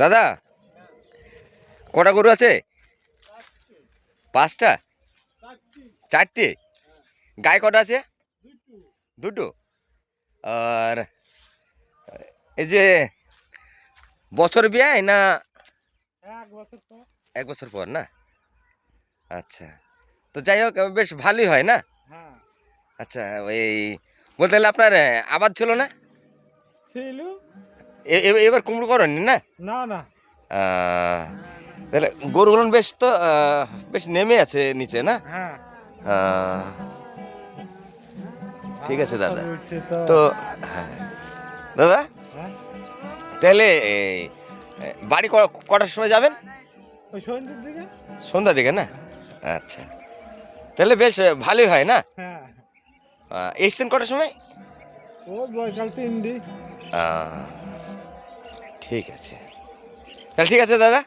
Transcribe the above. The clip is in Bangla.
দাদা কটা গরু আছে? 5টা? 4টে? গায়ে কটা আছে? 2টো। আর এই যে বছর বিয়ায় না 1 বছর পর না? আচ্ছা, তো যাই হোক বেশ ভালোই হয় না? আচ্ছা, ওই বলতে গেলে আপনার আবাদ ছিল না? এবার কুমড়ো করেননি না? না না, তাহলে গরুগুলো বেশ তো বেশ নেমে আছে নিচে না? হ্যাঁ আহ, ঠিক আছে দাদা। উঠছে তো হ্যাঁ দাদা, হ্যাঁ, তাহলে বাড়ি কটার সময় যাবেন? ওই সন্ধ্যের দিকে। সন্ধ্যা দিকে না? আচ্ছা, তাহলে বেশ ভালোই হয় না? হ্যাঁ, এসছেন কটার সময়? ও বৈকাল 3 দিন। ঠিক আছে, তাহলে ঠিক আছে দাদা।